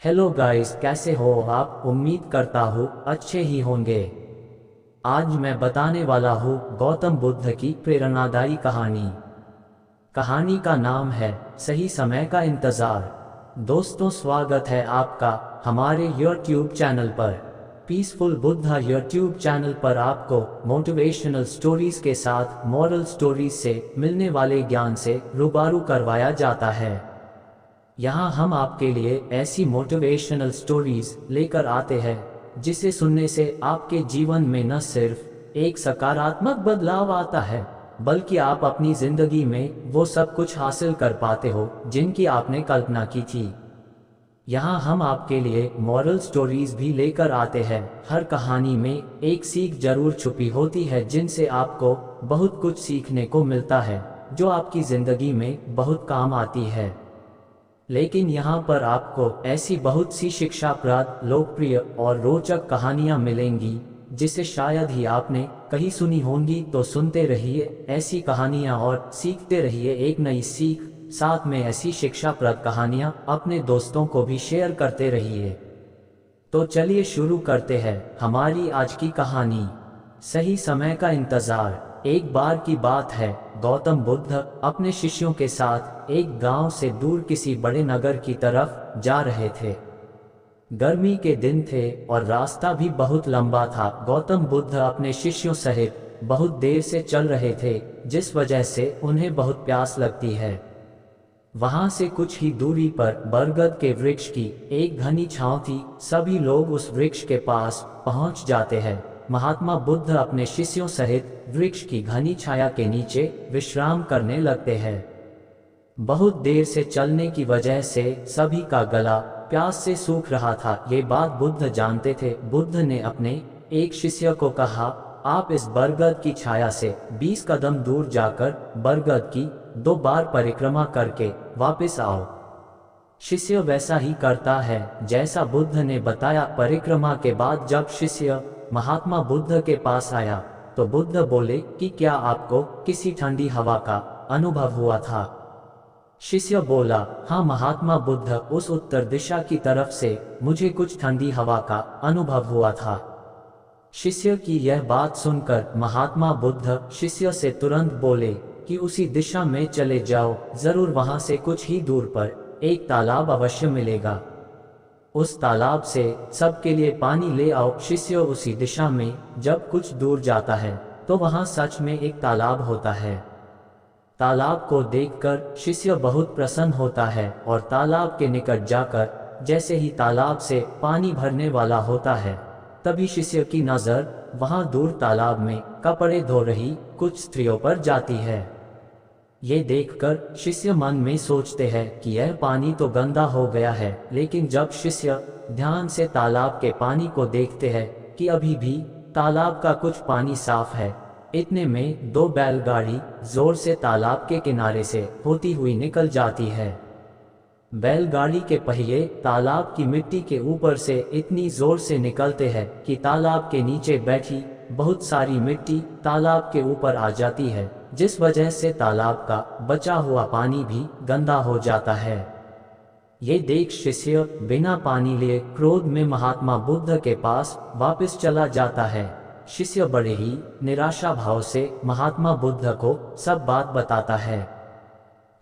Hello guys, कैसे हो आप? उम्मीद करता हूँ अच्छे ही होंगे। आज मैं बताने वाला हूँ गौतम बुद्ध की प्रेरणादायी कहानी। कहानी का नाम है सही समय का इंतज़ार। दोस्तों, स्वागत है आपका हमारे यूट्यूब चैनल पर। पीसफुल बुद्धा यूट्यूब चैनल पर आपको मोटिवेशनल स्टोरीज के साथ मॉरल स्टोरीज से मिलने वाले ज्ञान से रूबरू करवाया जाता है। यहाँ हम आपके लिए ऐसी मोटिवेशनल स्टोरीज लेकर आते हैं जिसे सुनने से आपके जीवन में न सिर्फ एक सकारात्मक बदलाव आता है, बल्कि आप अपनी जिंदगी में वो सब कुछ हासिल कर पाते हो जिनकी आपने कल्पना की थी। यहाँ हम आपके लिए मॉरल स्टोरीज भी लेकर आते हैं। हर कहानी में एक सीख जरूर छुपी होती है जिनसे आपको बहुत कुछ सीखने को मिलता है, जो आपकी जिंदगी में बहुत काम आती है। लेकिन यहाँ पर आपको ऐसी बहुत सी शिक्षाप्रद, लोकप्रिय और रोचक कहानियाँ मिलेंगी जिसे शायद ही आपने कहीं सुनी होंगी। तो सुनते रहिए ऐसी कहानियाँ और सीखते रहिए एक नई सीख। साथ में ऐसी शिक्षाप्रद कहानियाँ अपने दोस्तों को भी शेयर करते रहिए। तो चलिए शुरू करते हैं हमारी आज की कहानी, सही समय का इंतजार। एक बार की बात है, गौतम बुद्ध अपने शिष्यों के साथ एक गांव से दूर किसी बड़े नगर की तरफ जा रहे थे। गर्मी के दिन थे और रास्ता भी बहुत लंबा था। गौतम बुद्ध अपने शिष्यों सहित बहुत देर से चल रहे थे, जिस वजह से उन्हें बहुत प्यास लगती है। वहां से कुछ ही दूरी पर बरगद के वृक्ष की एक घनी छांव थी। सभी लोग उस वृक्ष के पास पहुंच जाते हैं। महात्मा बुद्ध अपने शिष्यों सहित वृक्ष की घनी छाया के नीचे विश्राम करने लगते हैं। बहुत देर से चलने की वजह से सभी का गला प्यास से सूख रहा था। ये बात बुद्ध जानते थे। बुद्ध ने अपने एक शिष्य को कहा, आप इस बरगद की छाया से 20 कदम दूर जाकर बरगद की 2 बार परिक्रमा करके वापस आओ। शिष्य वैसा ही करता है जैसा बुद्ध ने बताया। परिक्रमा के बाद जब शिष्य महात्मा बुद्ध के पास आया तो बुद्ध बोले कि क्या आपको किसी ठंडी हवा का अनुभव हुआ था? शिष्य बोला, हाँ महात्मा बुद्ध, उस उत्तर दिशा की तरफ से मुझे कुछ ठंडी हवा का अनुभव हुआ था। शिष्य की यह बात सुनकर महात्मा बुद्ध शिष्य से तुरंत बोले कि उसी दिशा में चले जाओ, जरूर वहां से कुछ ही दूर पर एक तालाब अवश्य मिलेगा। उस तालाब से सबके लिए पानी ले आओ। शिष्य उसी दिशा में जब कुछ दूर जाता है तो वहां सच में एक तालाब होता है। तालाब को देखकर शिष्य बहुत प्रसन्न होता है और तालाब के निकट जाकर जैसे ही तालाब से पानी भरने वाला होता है, तभी शिष्य की नज़र वहां दूर तालाब में कपड़े धो रही कुछ स्त्रियों पर जाती है। ये देखकर शिष्य मन में सोचते हैं कि यह पानी तो गंदा हो गया है। लेकिन जब शिष्य ध्यान से तालाब के पानी को देखते हैं कि अभी भी तालाब का कुछ पानी साफ है, इतने में 2 बैलगाड़ी जोर से तालाब के किनारे से होती हुई निकल जाती है। बैलगाड़ी के पहिए तालाब की मिट्टी के ऊपर से इतनी जोर से निकलते हैं कि तालाब के नीचे बैठी बहुत सारी मिट्टी तालाब के ऊपर आ जाती है, जिस वजह से तालाब का बचा हुआ पानी भी गंदा हो जाता है। ये देख शिष्य बिना पानी लिए क्रोध में महात्मा बुद्ध के पास वापस चला जाता है। शिष्य बड़े ही निराशा भाव से महात्मा बुद्ध को सब बात बताता है।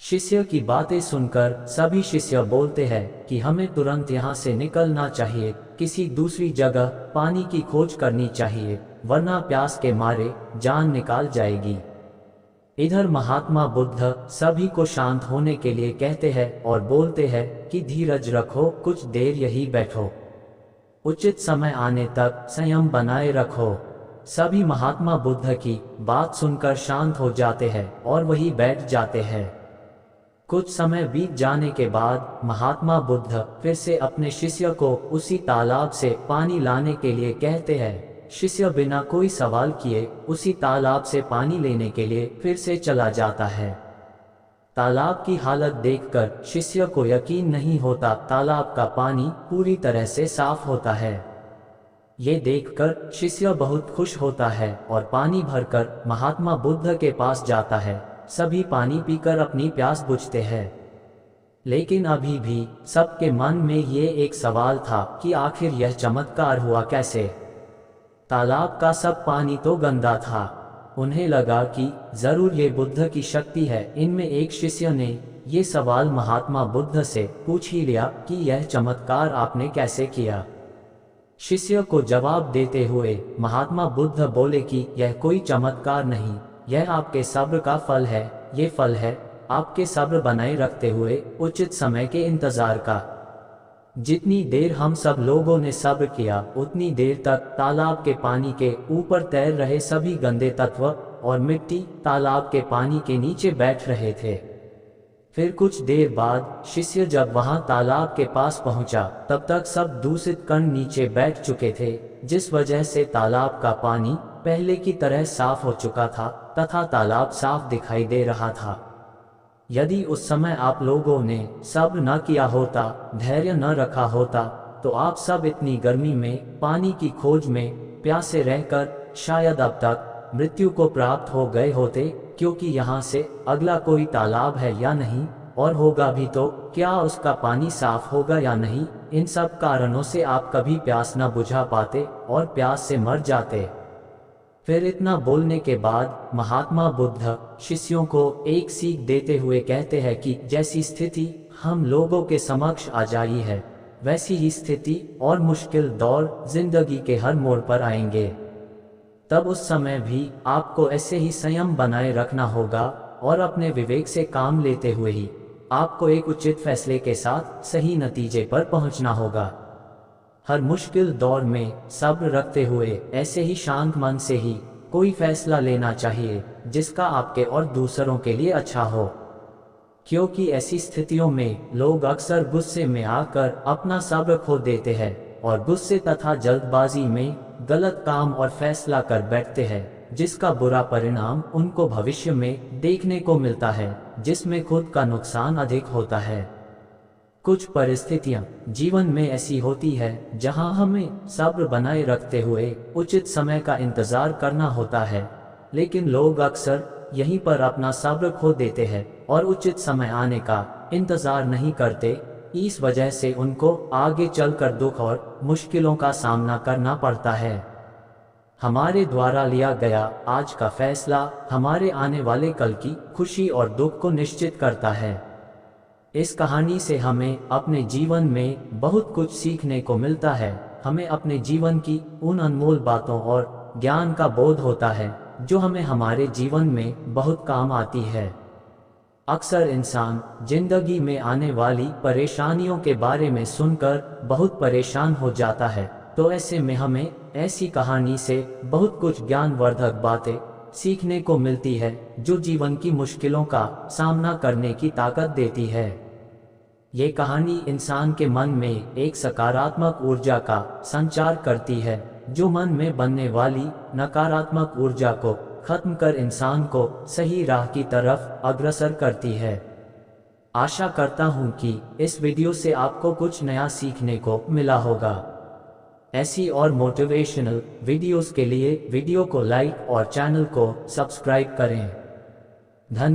शिष्य की बातें सुनकर सभी शिष्य बोलते हैं कि हमें तुरंत यहाँ से निकलना चाहिए, किसी दूसरी जगह पानी की खोज करनी चाहिए, वरना प्यास के मारे जान निकाल जाएगी। इधर महात्मा बुद्ध सभी को शांत होने के लिए कहते हैं और बोलते हैं कि धीरज रखो, कुछ देर यही बैठो, उचित समय आने तक संयम बनाए रखो। सभी महात्मा बुद्ध की बात सुनकर शांत हो जाते हैं और वही बैठ जाते हैं। कुछ समय बीत जाने के बाद महात्मा बुद्ध फिर से अपने शिष्य को उसी तालाब से पानी लाने के लिए कहते हैं। शिष्य बिना कोई सवाल किए उसी तालाब से पानी लेने के लिए फिर से चला जाता है। तालाब की हालत देखकर शिष्य को यकीन नहीं होता। तालाब का पानी पूरी तरह से साफ होता है। ये देखकर शिष्य बहुत खुश होता है और पानी भरकर महात्मा बुद्ध के पास जाता है। सभी पानी पीकर अपनी प्यास बुझते हैं। लेकिन अभी भी सबके मन में ये एक सवाल था कि आखिर यह चमत्कार हुआ कैसे। तालाब का सब पानी तो गंदा था। उन्हें लगा कि जरूर ये बुद्ध की शक्ति है। इनमें एक शिष्य ने ये सवाल महात्मा बुद्ध से पूछ ही लिया कि यह चमत्कार आपने कैसे किया। शिष्य को जवाब देते हुए महात्मा बुद्ध बोले कि यह कोई चमत्कार नहीं, यह आपके सब्र का फल है। ये फल है आपके सब्र बनाए रखते हुए उचित समय के इंतजार का। जितनी देर हम सब लोगों ने सब्र किया, उतनी देर तक तालाब के पानी के ऊपर तैर रहे सभी गंदे तत्व और मिट्टी तालाब के पानी के नीचे बैठ रहे थे। फिर कुछ देर बाद शिष्य जब वहां तालाब के पास पहुंचा, तब तक सब दूषित कण नीचे बैठ चुके थे, जिस वजह से तालाब का पानी पहले की तरह साफ हो चुका था तथा तालाब साफ दिखाई दे रहा था। यदि उस समय आप लोगों ने सब्र न किया होता, धैर्य न रखा होता, तो आप सब इतनी गर्मी में पानी की खोज में प्यासे रहकर शायद अब तक मृत्यु को प्राप्त हो गए होते, क्योंकि यहाँ से अगला कोई तालाब है या नहीं, और होगा भी तो क्या उसका पानी साफ होगा या नहीं। इन सब कारणों से आप कभी प्यास न बुझा पाते और प्यास से मर जाते। फिर इतना बोलने के बाद महात्मा बुद्ध शिष्यों को एक सीख देते हुए कहते हैं कि जैसी स्थिति हम लोगों के समक्ष आ जाई है, वैसी ही स्थिति और मुश्किल दौर जिंदगी के हर मोड़ पर आएंगे। तब उस समय भी आपको ऐसे ही संयम बनाए रखना होगा और अपने विवेक से काम लेते हुए ही आपको एक उचित फैसले के साथ सही नतीजे पर पहुंचना होगा। हर मुश्किल दौर में सब्र रखते हुए ऐसे ही शांत मन से ही कोई फैसला लेना चाहिए जिसका आपके और दूसरों के लिए अच्छा हो, क्योंकि ऐसी स्थितियों में लोग अक्सर गुस्से में आकर अपना सब्र खो देते हैं और गुस्से तथा जल्दबाजी में गलत काम और फैसला कर बैठते हैं, जिसका बुरा परिणाम उनको भविष्य में देखने को मिलता है, जिसमें खुद का नुकसान अधिक होता है। कुछ परिस्थितियां जीवन में ऐसी होती है जहां हमें सब्र बनाए रखते हुए उचित समय का इंतजार करना होता है, लेकिन लोग अक्सर यहीं पर अपना सब्र खो देते हैं और उचित समय आने का इंतजार नहीं करते। इस वजह से उनको आगे चलकर दुख और मुश्किलों का सामना करना पड़ता है। हमारे द्वारा लिया गया आज का फैसला हमारे आने वाले कल की खुशी और दुख को निश्चित करता है। इस कहानी से हमें अपने जीवन में बहुत कुछ सीखने को मिलता है। हमें अपने जीवन की उन अनमोल बातों और ज्ञान का बोध होता है जो हमें हमारे जीवन में बहुत काम आती है। अक्सर इंसान जिंदगी में आने वाली परेशानियों के बारे में सुनकर बहुत परेशान हो जाता है, तो ऐसे में हमें ऐसी कहानी से बहुत कुछ ज्ञानवर्धक बातें सीखने को मिलती है जो जीवन की मुश्किलों का सामना करने की ताकत देती है। ये कहानी इंसान के मन में एक सकारात्मक ऊर्जा का संचार करती है, जो मन में बनने वाली नकारात्मक ऊर्जा को खत्म कर इंसान को सही राह की तरफ अग्रसर करती है। आशा करता हूँ कि इस वीडियो से आपको कुछ नया सीखने को मिला होगा। ऐसी और मोटिवेशनल वीडियोस के लिए वीडियो को लाइक और चैनल को सब्सक्राइब करें।